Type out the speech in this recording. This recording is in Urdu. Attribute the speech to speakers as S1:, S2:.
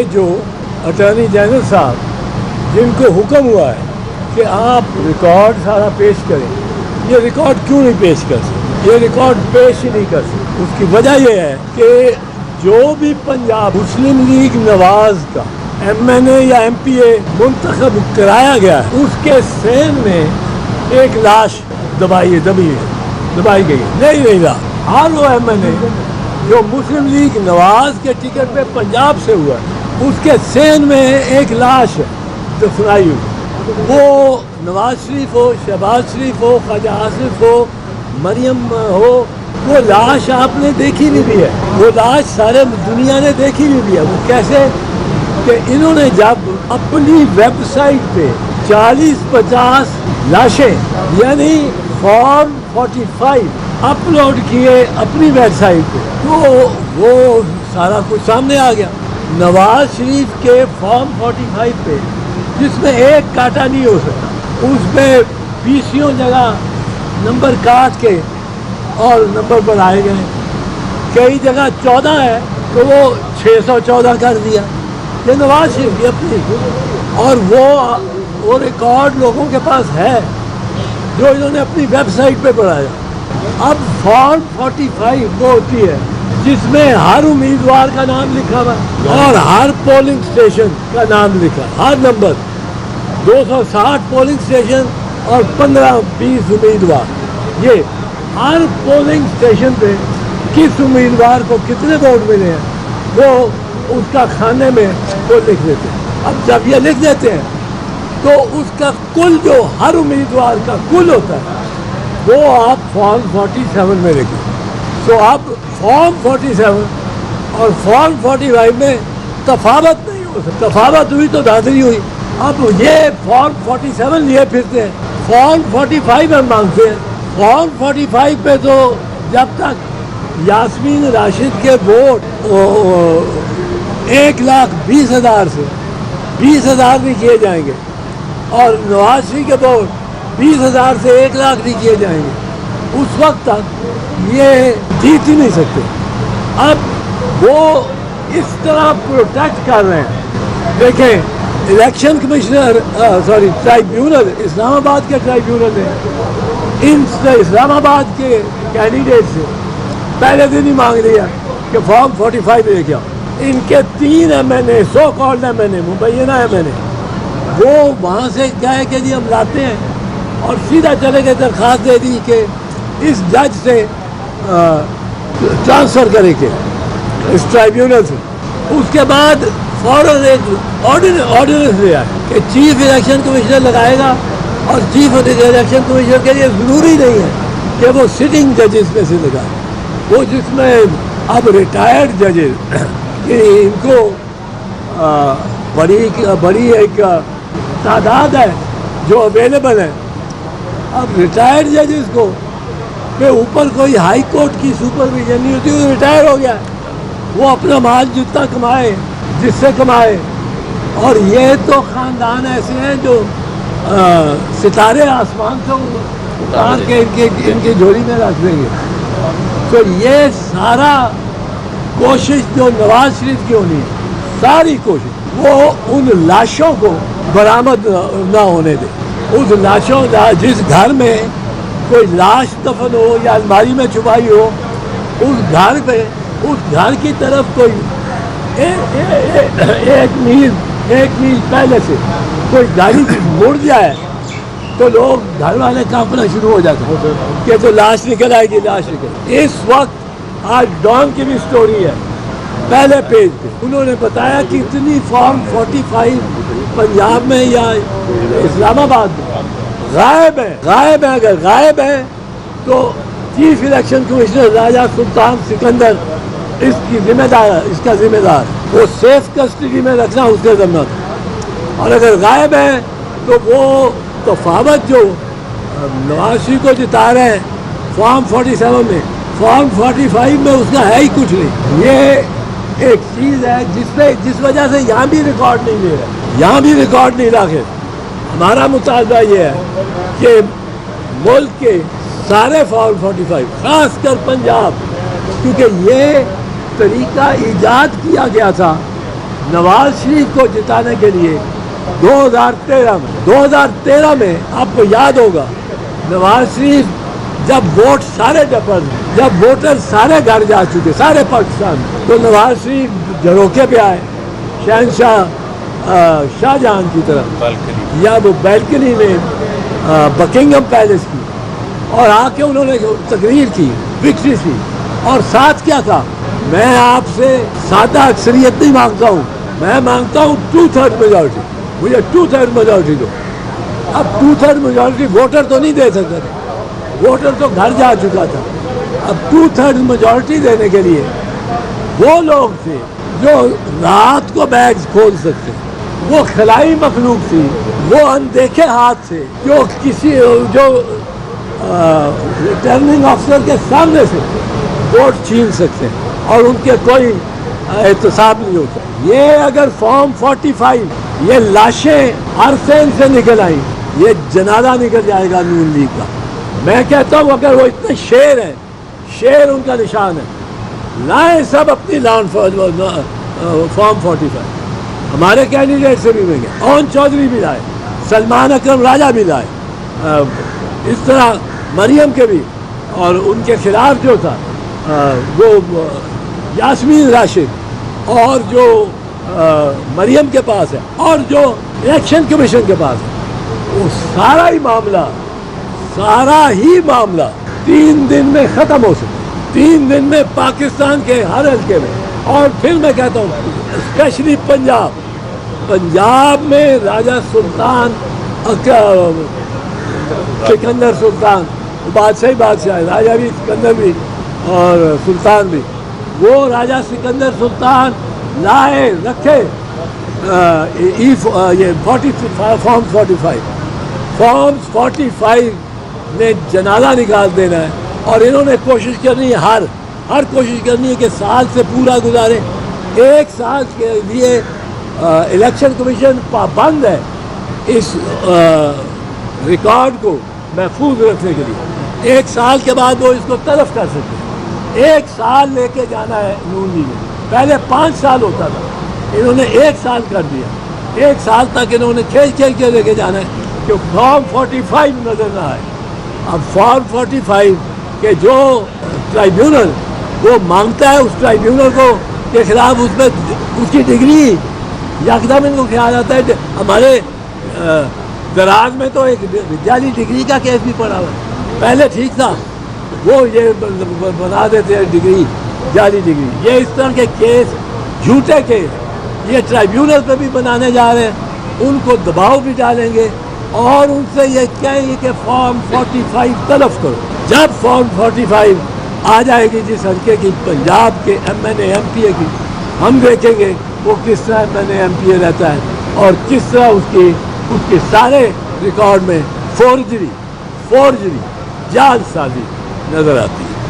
S1: یہ جو اٹارنی جنرل صاحب جن کو حکم ہوا ہے کہ آپ ریکارڈ سارا پیش کریں، یہ ریکارڈ کیوں نہیں پیش کر سکتے؟ یہ ریکارڈ پیش ہی نہیں کر سکتے۔ اس کی وجہ یہ ہے کہ جو بھی پنجاب مسلم لیگ نواز کا ایم این اے یا ایم پی اے منتخب کرایا گیا ہے، اس کے سین میں ایک لاش دبائی گئی نہیں رہا۔ ہر وہ ایم این اے جو مسلم لیگ نواز کے ٹکٹ پہ پنجاب سے ہوا ہے، اس کے سین میں ایک لاش دفنائی ہوئی، وہ نواز شریف ہو، شہباز شریف ہو، خواجہ آصف ہو، مریم ہو، وہ لاش آپ نے دیکھی نہیں بھی ہے، وہ لاش سارے دنیا نے دیکھی نہیں بھی ہے۔ وہ کیسے کہ انہوں نے جب اپنی ویب سائٹ پہ 40-50 لاشیں یعنی فارم 45 اپلوڈ کیے اپنی ویب سائٹ پہ، تو وہ سارا کچھ سامنے آ گیا۔ نواز شریف کے فارم 45 پہ جس میں ایک کاٹا نہیں ہو سکتا، اس پہ 20 جگہ نمبر کاٹ کے اور نمبر بڑھائے گئے، کئی جگہ 14 ہے تو وہ 614 کر دیا۔ یہ نواز شریف کی اپنی، اور وہ ریکارڈ لوگوں کے پاس ہے جو انہوں نے اپنی ویب سائٹ پہ بڑھایا۔ اب فارم 45 وہ ہوتی ہے جس میں ہر امیدوار کا نام لکھا ہوا اور ہر پولنگ اسٹیشن کا نام لکھا، ہر نمبر 260 پولنگ اسٹیشن اور 15-20 امیدوار، یہ ہر پولنگ اسٹیشن پہ کس امیدوار کو کتنے ووٹ ملے ہیں وہ اس کا کھانے میں وہ لکھ دیتے ہیں۔ اب جب یہ لکھ دیتے ہیں تو اس کا کل جو ہر امیدوار کا کل ہوتا ہے وہ آپ فارم 47 میں لکھیں۔ تو اب فارم 47 اور فارم 45 میں تفاوت نہیں ہو سکتا، تفاوت ہوئی تو دھاندلی ہوئی۔ اب یہ فارم 47 لیے پھرتے ہیں، فارم 45 ہم مانگتے ہیں۔ فارم 45 پہ تو جب تک یاسمین راشد کے ووٹ 1,20,000 سے 20,000 نہیں کیے جائیں گے اور نواز شریف کے ووٹ 20,000 سے 1,00,000 نہیں کیے جائیں گے، اس وقت تک یہ جیت ہی نہیں سکتے۔ اب وہ اس طرح پروٹیکٹ کر رہے ہیں۔ دیکھیں الیکشن کمشنر ٹرائیبیونل، اسلام آباد کے ٹرائیبیونل نے ان اسلام آباد کے کینڈیڈیٹ سے پہلے دن ہی مانگ لیا کہ فارم 45 لے کے آؤ۔ ان کے 3 ایم این اے، سو کالڈ ایم این اے، مبینہ ایم این اے، وہ وہاں سے کیا ہے کہ جی ہم لاتے ہیں اور سیدھا چلے گئے، درخواست دے دی کہ اس جج سے ٹرانسفر کرے کے اس ٹرائیبیونل سے۔ اس کے بعد فوراً ایک آرڈیننس لے آئے کہ چیف الیکشن کمشنر لگائے گا، اور چیف الیکشن کمشنر کے لیے ضروری نہیں ہے کہ وہ سٹنگ ججز میں سے لگائے، وہ جس میں اب ریٹائرڈ ججز کہ ان کو بڑی ایک تعداد ہے جو اویلیبل ہے، اب ریٹائرڈ ججز کو پہ اوپر کوئی ہائی کورٹ کی سپرویژن نہیں ہوتی، وہ ریٹائر ہو گیا، وہ اپنا مال جتنا کمائے جس سے کمائے۔ اور یہ تو خاندان ایسے ہیں جو ستارے آسمان سے اتار کے ان کی جھولی میں رکھ دیں گے۔ تو یہ سارا کوشش جو نواز شریف کی ہونی ہے، ساری کوشش وہ ان لاشوں کو برآمد نہ ہونے دے۔ اس لاشوں، جس گھر میں کوئی لاش دفن ہو یا الماری میں چھپائی ہو، اس گھر پہ، اس گھر کی طرف کوئی ایک میل پہلے سے کوئی گاڑی مڑ جائے تو لوگ گھر والے کانپنا شروع ہو جاتے ہیں کہ تو لاش نکل آئے گی، لاش نکل۔ اس وقت آج ڈان کی بھی سٹوری ہے، پہلے پیج پہ انہوں نے بتایا کہ اتنی فارم 45 پنجاب میں یا اسلام آباد میں غائب ہے۔ اگر غائب ہے تو چیف الیکشن کمشنر راجہ سلطان سکندر اس کی ذمہ دار، اس کا ذمہ دار، وہ سیف کسٹڈی میں رکھنا اس کے ذمہ تھا۔ اور اگر غائب ہے تو وہ تفاوت جو نواز شریف کو جتا رہے ہیں فارم 47 میں، فارم 45 میں اس کا ہے ہی کچھ نہیں۔ یہ ایک چیز ہے جس وجہ سے یہاں بھی ریکارڈ نہیں لے رہے، یہاں بھی ریکارڈ نہیں رکھے۔ ہمارا مطالبہ یہ ہے کہ ملک کے سارے فارم 45 خاص کر پنجاب، کیونکہ یہ طریقہ ایجاد کیا گیا تھا نواز شریف کو جتانے کے لیے 2013 میں آپ کو یاد ہوگا نواز شریف جب ووٹ سارے جب ووٹر سارے گھر جا چکے سارے پاکستان تو نواز شریف جھروکے پہ آئے شاہ جہاں کی طرف یا وہ بیلکنی میں بکنگم پیلس کی اور آ کے انہوں نے تقریر کی وکٹری کی اور ساتھ کیا تھا میں آپ سے سادہ اکثریت نہیں مانگتا ہوں میں مانگتا ہوں 2/3 میجورٹی مجھے 2/3 میجورٹی دو اب 2/3 میجورٹی ووٹر تو نہیں دے سکتے تھے ووٹر تو گھر جا چکا تھا اب 2/3 میجورٹی دینے کے لیے وہ لوگ تھے جو رات کو بیگز کھول سکتے وہ خلائی مخلوق تھی وہ اندیکھے ہاتھ سے جو ریٹرننگ آفیسر کے سامنے سے ووٹ چھین سکتے اور ان کے کوئی احتساب نہیں ہوتا یہ اگر فارم 45 یہ لاشیں ہر سین سے نکل آئیں یہ جنازہ نکل جائے گا نون لیگ کا میں کہتا ہوں اگر وہ اتنے شیر ہیں شیر ان کا نشان ہے لائیں سب اپنی فارم 45 ہمارے کینڈیڈیٹ سے بھی ملے اون چودھری بھی لائے سلمان اکرم راجہ بھی لائے اس طرح مریم کے بھی اور ان کے خلاف جو تھا وہ یاسمین راشد اور جو مریم کے پاس ہے اور جو الیکشن کمیشن کے پاس ہے وہ سارا ہی معاملہ 3 دن میں ختم ہو سکتا 3 دن میں پاکستان کے ہر حلقے میں اور پھر میں کہتا ہوں اسپیشلی پنجاب میں راجہ سلطان سکندر سلطان بادشاہ راجہ بھی سکندر بھی اور سلطان بھی وہ راجہ سکندر سلطان لائے رکھے یہ فارم 45 نے جنازہ نکال دینا ہے اور انہوں نے کوشش کرنی ہے ہر کوشش کرنی ہے کہ سال سے پورا گزارے 1 سال کے لیے الیکشن کمیشن پابند ہے اس ریکارڈ کو محفوظ رکھنے کے لیے 1 سال کے بعد وہ اس کو تلف کر سکتے ہیں 1 سال لے کے جانا ہے نون لیگ میں پہلے 5 سال ہوتا تھا انہوں نے 1 سال کر دیا 1 سال تک انہوں نے کھیل کے لے کے جانا ہے کہ فارم 45 نظر نہ آئے اب فارم 45 کے جو ٹرائیبیونل وہ مانگتا ہے اس ٹرائیبیونل کو کے خلاف اس میں اس کی ڈگری یکدم ان کو خیال آتا ہے ہمارے دراز میں تو ایک جعلی ڈگری کا کیس بھی پڑا ہوا ہے پہلے ٹھیک تھا وہ یہ بنا دیتے ہیں ڈگری جعلی ڈگری یہ اس طرح کے کیس جھوٹے کیس یہ ٹرائیبیونل پہ بھی بنانے جا رہے ہیں ان کو دباؤ بھی ڈالیں گے اور ان سے یہ کہیں گے کہ فارم 45 تلف کرو جب فارم 45 آ جائے گی جس حلقے کی پنجاب کے MNA MPA کی ہم دیکھیں گے وہ کس طرح MNA MPA رہتا ہے اور کس طرح اس کے سارے ریکارڈ میں فورجری جعل سازی نظر آتی ہے